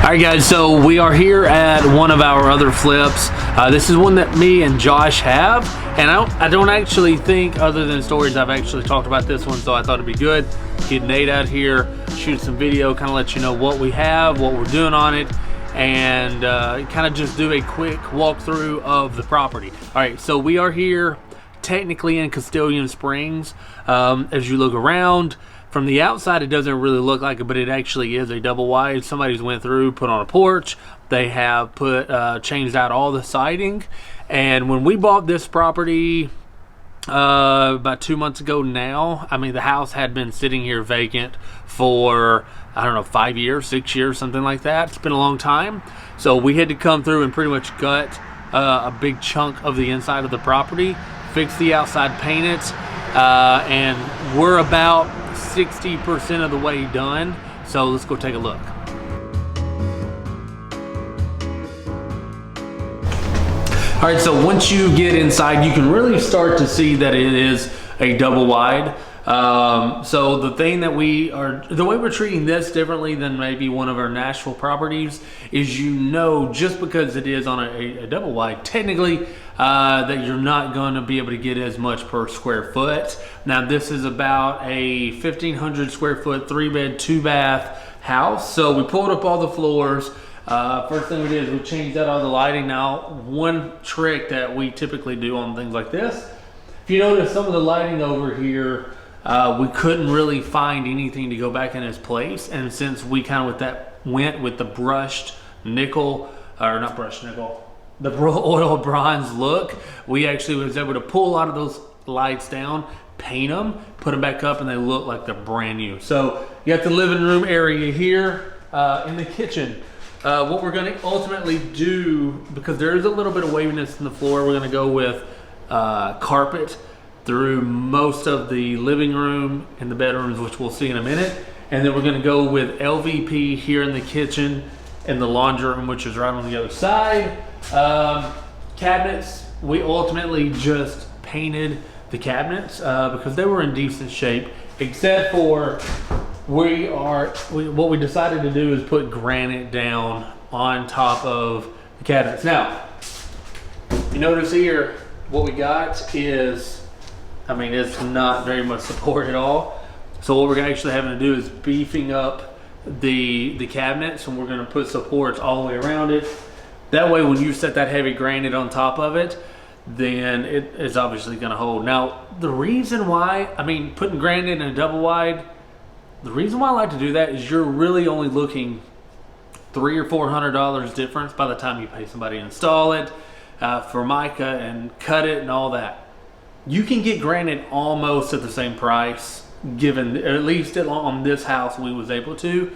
Alright guys, so we are here at one of our other flips. This is one that me and Josh have, and I don't actually think, other than stories, I've actually talked about this one, so I thought it'd be good. Get Nate out here, shoot some video, kind of let you know what we have, what we're doing on it, and kind of just do a quick walkthrough of the property. Alright, so we are here technically in Castilian Springs. As you look around, from the outside, it doesn't really look like it, but it actually is a double wide. Somebody's went through, put on a porch. They have changed out all the siding. And when we bought this property about 2 months ago now, I mean, the house had been sitting here vacant for, I don't know, 5 years, 6 years, something like that. It's been a long time. So we had to come through and pretty much gut a big chunk of the inside of the property, fix the outside, paint it, and we're about 60% of the way done, so let's go take a look. All right, so once you get inside, you can really start to see that it is a double wide. So the way we're treating this differently than maybe one of our Nashville properties is, just because it is on a double wide, technically that you're not going to be able to get as much per square foot. Now this is about a 1,500 square foot, 3-bed, 2-bath house. So we pulled up all the floors. First thing we did is we changed out all the lighting. Now, one trick that we typically do on things like this, if you notice some of the lighting over here, we couldn't really find anything to go back in its place. And since we kind of went with the brushed nickel, or not brushed nickel, the oil bronze look, we actually was able to pull a lot of those lights down, paint them, put them back up, and they look like they're brand new. So you got the living room area here. In the kitchen, what we're going to ultimately do, because there is a little bit of waviness in the floor, we're going to go with carpet through most of the living room and the bedrooms, which we'll see in a minute. And then we're going to go with LVP here in the kitchen and the laundry room, which is right on the other side. Cabinets, we ultimately just painted the cabinets because they were in decent shape, except for what we decided to do is put granite down on top of the cabinets. Now, you notice here, what we got is, I mean, it's not very much support at all. So what we're actually having to do is beefing up the cabinets, and we're going to put supports all the way around it. That way, when you set that heavy granite on top of it, then it is obviously going to hold. Now, the reason why, I mean, putting granite in a double wide, the reason why I like to do that is you're really only looking $300 or $400 difference by the time you pay somebody to install it, for mica and cut it and all that. You can get granite almost at the same price, given, at least on this house we was able to.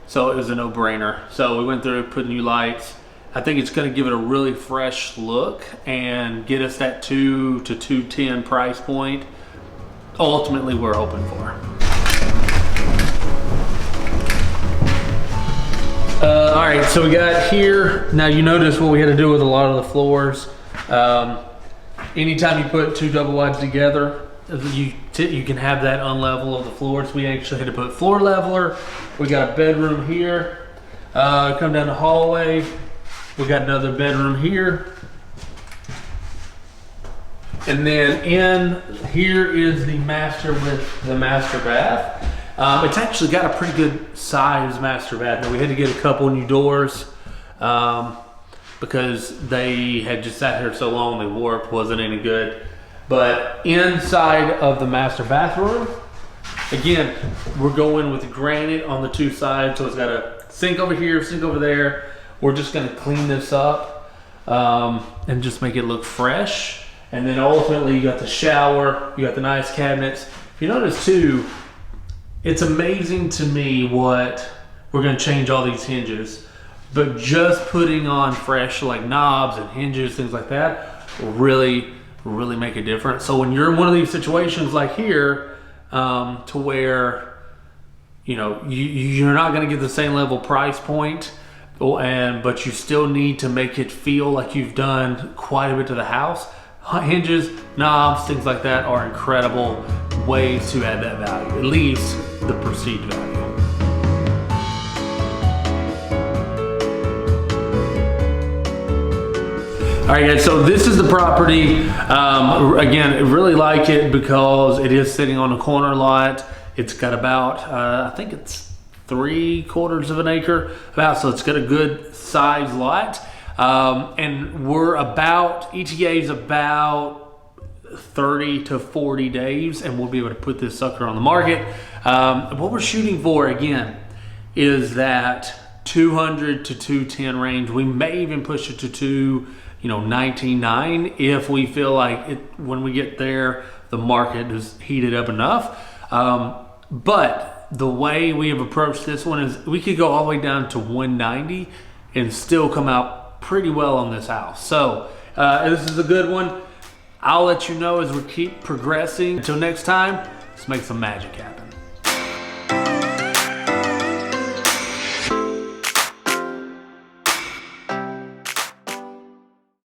So it was a no-brainer. So we went through, put new lights. I think it's going to give it a really fresh look and get us that $200 to $210 price point. Ultimately, we're hoping for. All right, so we got here. Now you notice what we had to do with a lot of the floors. Anytime you put two double wides together, you can have that unlevel of the floors. We actually had to put floor leveler. We got a bedroom here. Come down the hallway. We got another bedroom here. And then in here is the master with the master bath. It's actually got a pretty good size master bath. Now we had to get a couple new doors because they had just sat here so long, they warped, wasn't any good. But inside of the master bathroom, again, we're going with granite on the two sides. So it's got a sink over here, sink over there. We're just gonna clean this up and just make it look fresh. And then ultimately you got the shower, you got the nice cabinets. If you notice too, it's amazing to me what we're going to change all these hinges, but just putting on fresh like knobs and hinges, things like that, really make a difference. So when you're in one of these situations like here, to where you're not going to get the same level price point, but you still need to make it feel like you've done quite a bit to the house. Hinges, knobs, things like that are incredible ways to add that value, at least the perceived value. All right, guys, so this is the property. Again, I really like it because it is sitting on a corner lot. It's got about, I think it's 3/4 of an acre, so it's got a good size lot. And we're about, ETA is about 30 to 40 days, and we'll be able to put this sucker on the market. What we're shooting for, again, is that 200 to 210 range. We may even push it to 19.9 if we feel like it, when we get there, the market is heated up enough. But the way we have approached this one is we could go all the way down to 190 and still come out pretty well on this house. So this is a good one. I'll let you know as we keep progressing. Until next time, let's make some magic happen.